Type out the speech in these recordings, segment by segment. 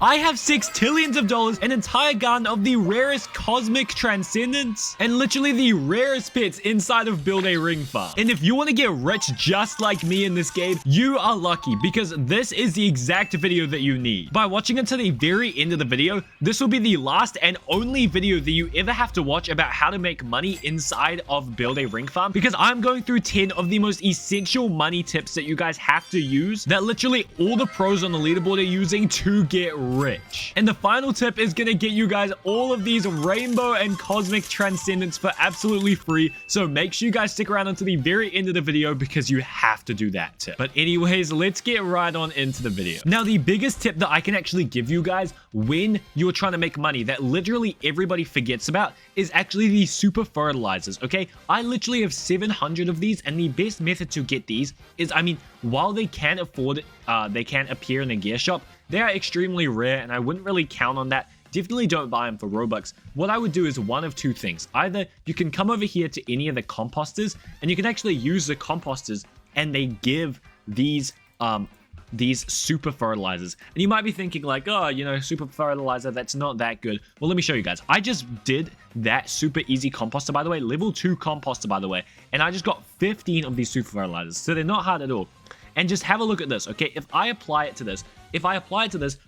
I have $6 trillions, an entire garden of the rarest cosmic transcendents, and literally the rarest pets inside of Build a Ring Farm. And if you want to get rich just like me in this game, you are lucky because this is the exact video that you need. By watching until the very end of the video, this will be the last and only video that you ever have to watch about how to make money inside of Build a Ring Farm, because I'm going through 10 of the most essential money tips that you guys have to use that literally all the pros on the leaderboard are using to get rich. And the final tip is gonna get you guys all of these rainbow and cosmic transcendents for absolutely free, so make sure you guys stick around until the very end of the video because you have to do that tip. But anyways, let's get right on into the video. Now, the biggest tip that I can actually give you guys when you're trying to make money that literally everybody forgets about is actually the super fertilizers. Okay, I literally have 700 of these, and the best method to get these is, I mean, while they can afford it, they can appear in a gear shop, they are extremely rare, and I wouldn't really count on that. Definitely don't buy them for Robux. What I would do is one of two things. Either you can come over here to any of the composters, and you can actually use the composters, and they give these super fertilizers. And you might be thinking like, oh, you know, super fertilizer, that's not that good. Well, let me show you guys. I just did that super easy composter, by the way, level 2 composter, by the way, and I just got 15 of these super fertilizers, so they're not hard at all. And just have a look at this, okay? If I apply it to this,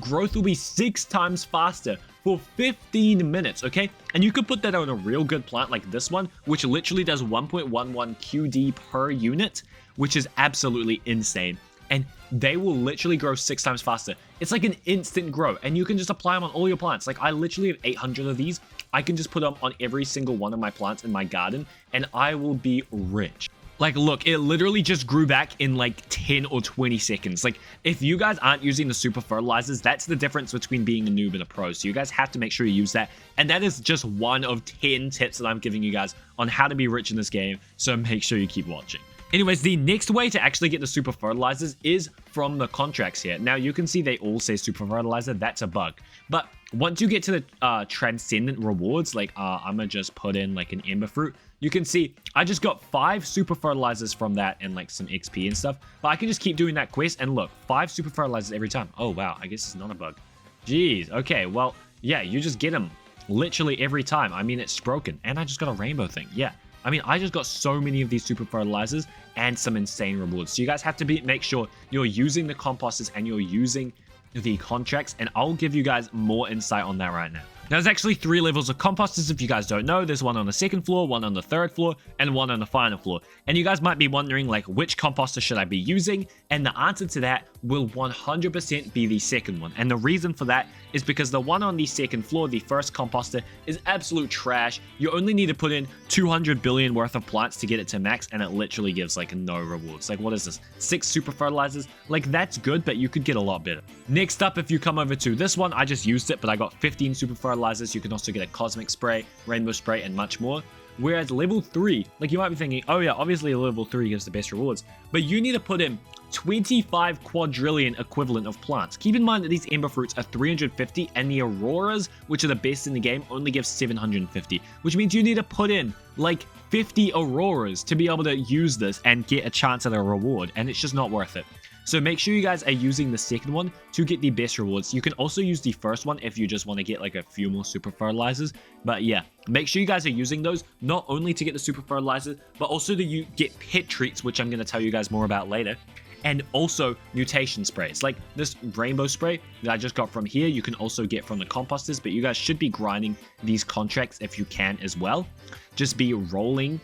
growth will be 6 times faster for 15 minutes, okay? And you could put that on a real good plant like this one, which literally does 1.11 QD per unit, which is absolutely insane. And they will literally grow 6 times faster. It's like an instant grow, and you can just apply them on all your plants. Like, I literally have 800 of these. I can just put them on every single one of my plants in my garden, and I will be rich. Like, look, it literally just grew back in like 10 or 20 seconds. Like, if you guys aren't using the super fertilizers, that's the difference between being a noob and a pro. So you guys have to make sure you use that. And that is just one of 10 tips that I'm giving you guys on how to be rich in this game. So make sure you keep watching. Anyways, the next way to actually get the super fertilizers is from the contracts here. Now, you can see they all say super fertilizer. That's a bug. But once you get to the transcendent rewards, like I'm gonna just put in like an ember fruit, you can see I just got 5 super fertilizers from that and like some XP and stuff. But I can just keep doing that quest and look, 5 super fertilizers every time. Oh, wow. I guess it's not a bug. Jeez. Okay, well, yeah, you just get them literally every time. I mean, it's broken. And I just got a rainbow thing. Yeah. I mean, I just got so many of these super fertilizers and some insane rewards. So you guys have to make sure you're using the composters and you're using the contracts, and I'll give you guys more insight on that right now. Now, there's actually 3 levels of composters if you guys don't know. There's one on the 2nd floor, one on the 3rd floor, and one on the final floor. And you guys might be wondering, like, which composter should I be using? And the answer to that will 100% be the 2nd one. And the reason for that is because the one on the 2nd floor, the first composter, is absolute trash. You only need to put in 200 billion worth of plants to get it to max, and it literally gives like no rewards. Like, what is this? 6 super fertilizers? Like, that's good, but you could get a lot better. Next up, if you come over to this one, I just used it, but I got 15 super fertilizers. You can also get a cosmic spray, rainbow spray, and much more. Whereas level 3, like, you might be thinking, oh yeah, obviously level 3 gives the best rewards, but you need to put in 25 quadrillion equivalent of plants. Keep in mind that these ember fruits are 350, and the auroras, which are the best in the game, only give 750, which means you need to put in like 50 auroras to be able to use this and get a chance at a reward, and it's just not worth it. So make sure you guys are using the 2nd one to get the best rewards. You can also use the 1st one if you just want to get like a few more super fertilizers. But yeah, make sure you guys are using those not only to get the super fertilizers, but also to get pet treats, which I'm going to tell you guys more about later. And also mutation sprays, like this rainbow spray that I just got from here. You can also get from the composters, but you guys should be grinding these contracts if you can as well. Just be rolling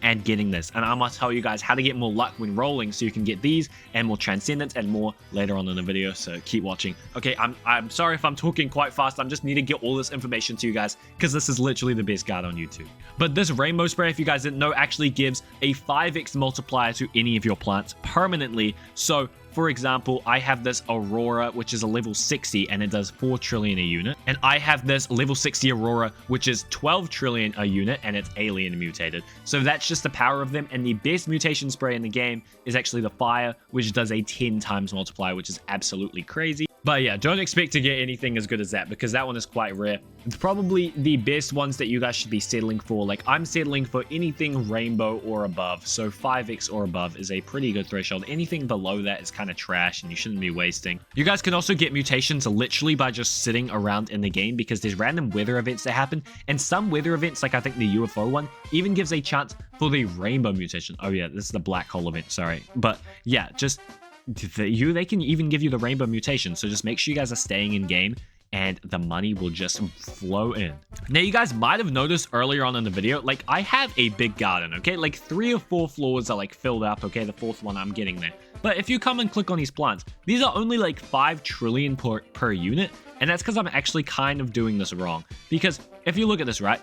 and getting this, and I'm gonna tell you guys how to get more luck when rolling so you can get these and more transcendence and more later on in the video, so keep watching. Okay, I'm sorry if I'm talking quite fast. I just need to get all this information to you guys because this is literally the best guide on YouTube. But this rainbow spray, if you guys didn't know, actually gives a 5x multiplier to any of your plants permanently. So for example, I have this aurora, which is a level 60, and it does 4 trillion a unit. And I have this level 60 aurora, which is 12 trillion a unit, and it's alien mutated. So that's just the power of them. And the best mutation spray in the game is actually the fire, which does a 10 times multiplier, which is absolutely crazy. But yeah, don't expect to get anything as good as that because that one is quite rare. It's probably the best ones that you guys should be settling for. Like I'm settling for anything rainbow or above. So 5x or above is a pretty good threshold. Anything below that is kind of trash and you shouldn't be wasting. You guys can also get mutations literally by just sitting around in the game because there's random weather events that happen. And some weather events, like I think the UFO one, even gives a chance for the rainbow mutation. Oh yeah, this is the black hole event, sorry. But yeah, just they can even give you the rainbow mutation. So just make sure you guys are staying in game and the money will just flow in. Now you guys might have noticed earlier on in the video, like I have a big garden, okay? Like 3 or 4 floors are like filled up, okay? The 4th one I'm getting there. But if you come and click on these plants, these are only like 5 trillion per unit. And that's because I'm actually kind of doing this wrong. Because if you look at this, right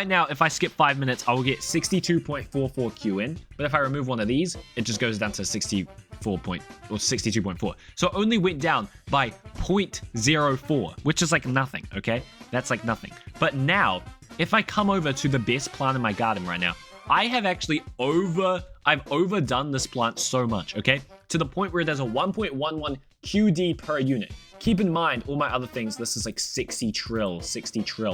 now, if I skip 5 minutes, I will get 62.44 Q in. But if I remove one of these, it just goes down to 62.4. So it only went down by 0.04, which is like nothing, okay? That's like nothing. But now, if I come over to the best plant in my garden right now, I have actually I've overdone this plant so much, okay? To the point where there's a 1.11 QD per unit. Keep in mind, all my other things, this is like 60 trill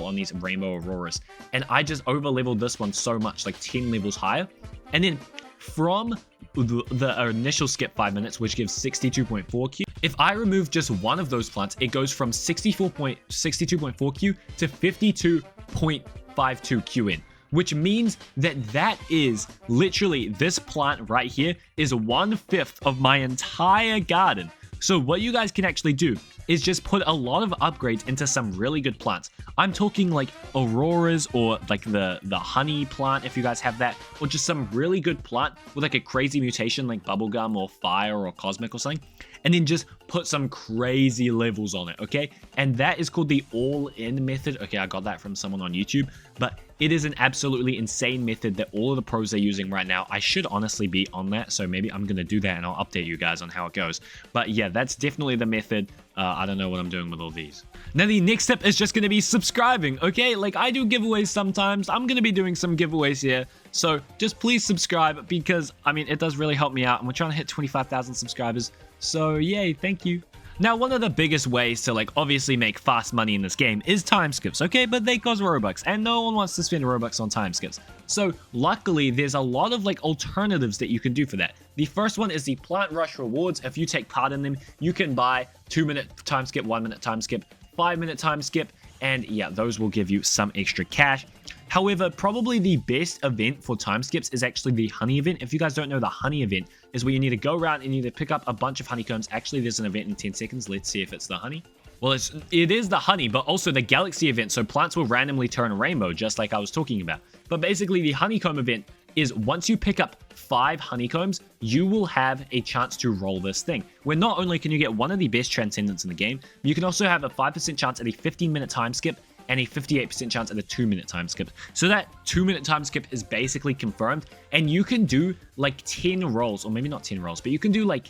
on these rainbow auroras. And I just over leveled this one so much, like 10 levels higher. And then from the initial skip 5 minutes, which gives 62.4 Q, if I remove just one of those plants, it goes from 62.4 Q to 52.52 Q in. Which means that is literally, this plant right here is 1/5 of my entire garden. So what you guys can actually do is just put a lot of upgrades into some really good plants. I'm talking like auroras or like the honey plant if you guys have that, or just some really good plant with like a crazy mutation like bubblegum or fire or cosmic or something, and then just put some crazy levels on it, okay? And that is called the all-in method. Okay, I got that from someone on YouTube, but it is an absolutely insane method that all of the pros are using right now. I should honestly be on that, so maybe I'm gonna do that and I'll update you guys on how it goes. But yeah, that's definitely the method. I don't know what I'm doing with all these. Now the next step is just gonna be subscribing, okay? Like I do giveaways sometimes. I'm gonna be doing some giveaways here. So just please subscribe because, I mean, it does really help me out. And we're trying to hit 25,000 subscribers. So yay, thank you. Now, one of the biggest ways to like obviously make fast money in this game is time skips, okay? But they cost Robux and no one wants to spend Robux on time skips. So luckily, there's a lot of like alternatives that you can do for that. The first one is the Plant Rush rewards. If you take part in them, you can buy 2-minute time skip, 1-minute time skip, 5-minute time skip, and yeah, those will give you some extra cash. However, probably the best event for time skips is actually the honey event. If you guys don't know, the honey event is where you need to go around and you need to pick up a bunch of honeycombs. Actually, there's an event in 10 seconds. Let's see if it's the honey. Well, it is the honey, but also the galaxy event. So plants will randomly turn rainbow, just like I was talking about. But basically, the honeycomb event is once you pick up 5 honeycombs, you will have a chance to roll this thing. Where not only can you get one of the best transcendents in the game, you can also have a 5% chance at a 15-minute time skip and a 58% chance at a 2-minute time skip. So that 2-minute time skip is basically confirmed, and you can do like 10 rolls, or maybe not 10 rolls, but you can do like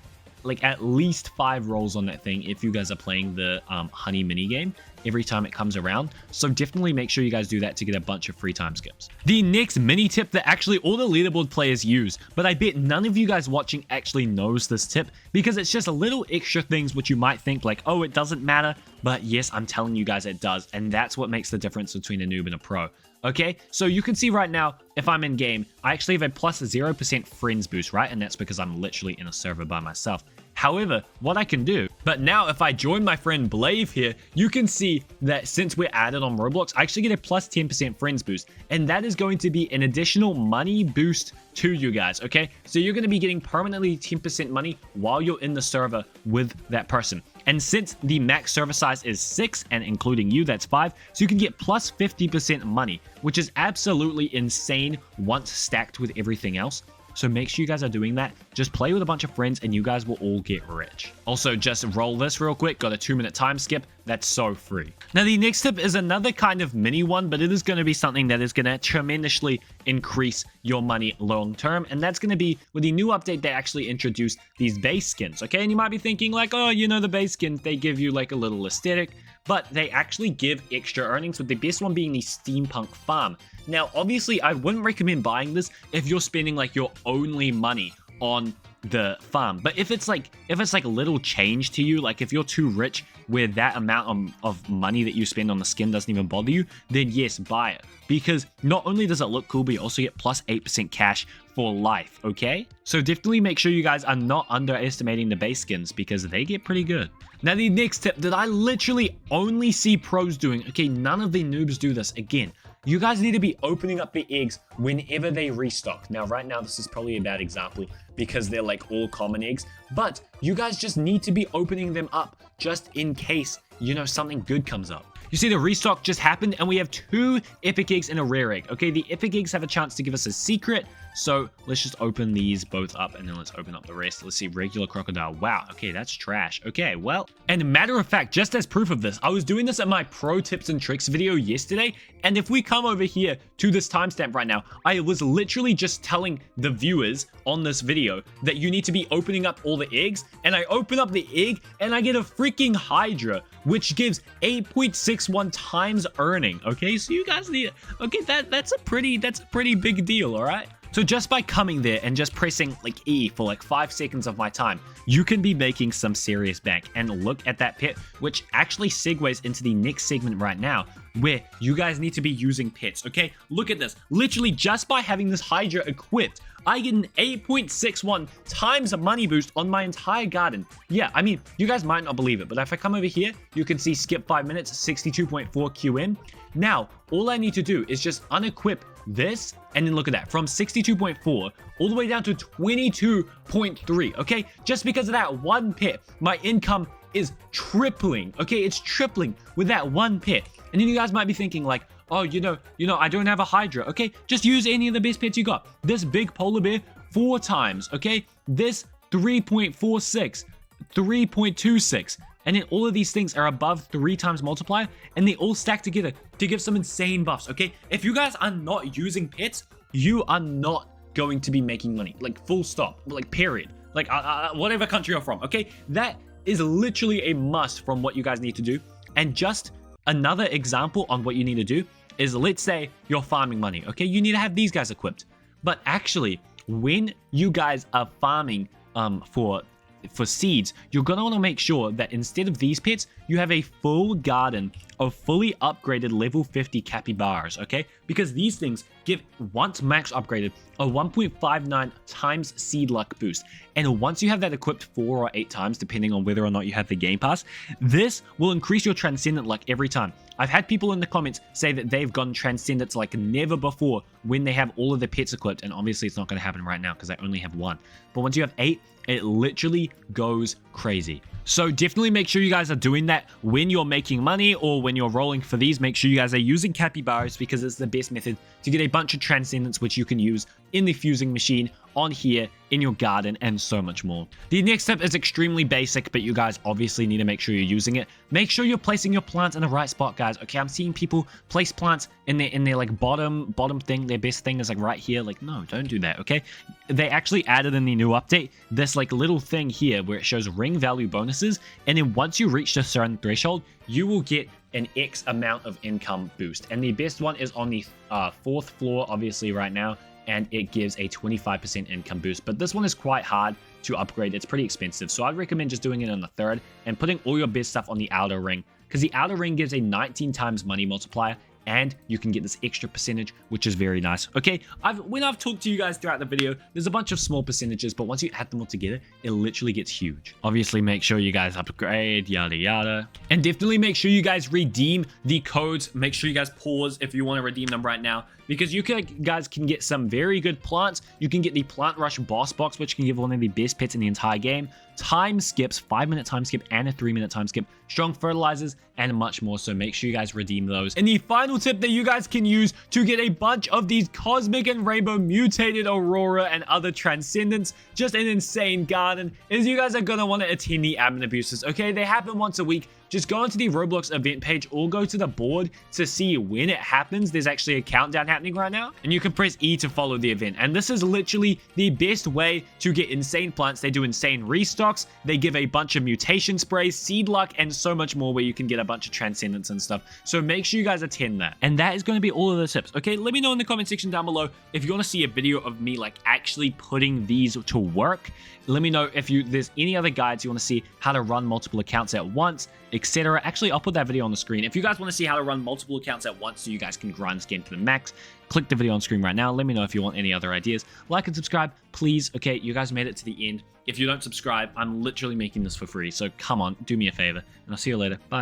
at least 5 rolls on that thing if you guys are playing the honey mini game every time it comes around. So definitely make sure you guys do that to get a bunch of free time skips. The next mini tip that actually all the leaderboard players use, but I bet none of you guys watching actually knows this tip because it's just a little extra things which you might think like, oh, it doesn't matter. But yes, I'm telling you guys it does. And that's what makes the difference between a noob and a pro. Okay, so you can see right now, if I'm in game, I actually have a plus 0% friends boost, right? And that's because I'm literally in a server by myself. However, what I can do, but now if I join my friend Blave here, you can see that since we're added on Roblox, I actually get a plus 10% friends boost. And that is going to be an additional money boost to you guys, okay? So you're going to be getting permanently 10% money while you're in the server with that person. And since the max server size is 6, and including you, that's 5, so you can get plus 50% money, which is absolutely insane once stacked with everything else. So make sure you guys are doing that. Just play with a bunch of friends and you guys will all get rich. Also, just roll this real quick. Got a 2-minute time skip. That's so free. Now, the next tip is another kind of mini one, but it is going to be something that is going to tremendously increase your money long term. And that's going to be with the new update, they actually introduced these base skins. Okay, and you might be thinking like, oh, you know, the base skins, they give you like a little aesthetic, but they actually give extra earnings, with the best one being the steampunk farm. Now, obviously, I wouldn't recommend buying this if you're spending like your only money on the farm. But if it's like a little change to you, like if you're too rich where that amount of money that you spend on the skin doesn't even bother you, then yes, buy it. Because not only does it look cool, but you also get plus 8% cash for life, okay? So definitely make sure you guys are not underestimating the base skins because they get pretty good. Now the next tip that I literally only see pros doing, okay, none of the noobs do this. Again, you guys need to be opening up the eggs whenever they restock. Now, right now, this is probably a bad example because they're like all common eggs, but you guys just need to be opening them up just in case, you know, something good comes up. You see the restock just happened and we have 2 epic eggs and a rare egg. Okay, the epic eggs have a chance to give us a secret. So let's just open these both up and then let's open up the rest. Let's see, regular crocodile. Wow, okay, that's trash. Okay, well, and matter of fact, just as proof of this, I was doing this in my pro tips and tricks video yesterday. And if we come over here to this timestamp right now, I was literally just telling the viewers on this video that you need to be opening up all the eggs. And I open up the egg and I get a freaking Hydra, which gives 8.61 times earning. Okay, so you guys need, okay, that's a pretty big deal, all right? So just by coming there and just pressing like E for like 5 seconds of my time, you can be making some serious bank. And look at that pet, which actually segues into the next segment right now, where you guys need to be using pets, okay? Look at this. Literally just by having this Hydra equipped, I get an 8.61 times money boost on my entire garden. Yeah, I mean, you guys might not believe it, but if I come over here, you can see skip 5 minutes, 62.4 QM. Now, all I need to do is just unequip this, and then look at that, from 62.4 all the way down to 22.3, okay? Just because of that one pet, my income is tripling, okay? It's tripling with that one pet. And then you guys might be thinking like, oh, you know, I don't have a Hydra, okay? Just use any of the best pets you got. This big polar bear 4 times, okay? This 3.46, 3.26. And then all of these things are above 3 times multiplier, and they all stack together to give some insane buffs, okay? If you guys are not using pets, you are not going to be making money. Like, full stop. Like, period. Like, whatever country you're from, okay? That is literally a must from what you guys need to do. And just another example on what you need to do is, let's say you're farming money, okay? You need to have these guys equipped. But actually, when you guys are farming for seeds, you're going to want to make sure that instead of these pets, you have a full garden of fully upgraded level 50 capybaras, okay? Because these things give, once max upgraded, a 1.59 times seed luck boost. And once you have that equipped 4 or 8 times, depending on whether or not you have the game pass, this will increase your transcendent luck every time. I've had people in the comments say that they've gotten transcendents like never before when they have all of their pets equipped, and obviously it's not going to happen right now because I only have 1. But once you have 8, it literally goes crazy. So definitely make sure you guys are doing that when you're making money or when you're rolling for these. Make sure you guys are using capybaras because it's the best method to get a bunch of transcendents, which you can use in the fusing machine, on here, in your garden, and so much more. The next tip is extremely basic, but you guys obviously need to make sure you're using it. Make sure you're placing your plants in the right spot, guys. Okay, I'm seeing people place plants in their like bottom thing. Their best thing is like right here. Like, no, don't do that, okay? They actually added in the new update this like little thing here where it shows ring value bonuses, and then once you reach a certain threshold, you will get an X amount of income boost. And the best one is on the 4th floor, obviously right now, and it gives a 25% income boost. But this one is quite hard to upgrade. It's pretty expensive. So I'd recommend just doing it on the 3rd and putting all your best stuff on the outer ring, because the outer ring gives a 19 times money multiplier, and you can get this extra percentage, which is very nice. Okay, when I've talked to you guys throughout the video, there's a bunch of small percentages, but once you add them all together, it literally gets huge. Obviously, make sure you guys upgrade, yada yada. And definitely make sure you guys redeem the codes. Make sure you guys pause if you want to redeem them right now, because you guys can get some very good plants. You can get the Plant Rush Boss Box, which can give one of the best pets in the entire game. Time skips, 5-minute time skip and a 3-minute time skip, strong fertilizers, and much more. So make sure you guys redeem those. And the final tip that you guys can use to get a bunch of these cosmic and rainbow mutated aurora and other transcendents, just an insane garden, is you guys are going to want to attend the admin abuses, okay? They happen once a week. just go onto the Roblox event page or go to the board to see when it happens. There's actually a countdown happening right now, and you can press E to follow the event. And this is literally the best way to get insane plants. They do insane restocks. They give a bunch of mutation sprays, seed luck, and so much more where you can get a bunch of transcendence and stuff. So make sure you guys attend that. And that is going to be all of the tips. Okay, let me know in the comment section down below if you want to see a video of me like actually putting these to work. Let me know if there's any other guides you want to see how to run multiple accounts at once, etc. Actually, I'll put that video on the screen. If you guys want to see how to run multiple accounts at once so you guys can grind this game to the max, click the video on screen right now. Let me know if you want any other ideas. Like and subscribe, please. Okay, you guys made it to the end. If you don't subscribe, I'm literally making this for free. So come on, do me a favor, and I'll see you later. Bye.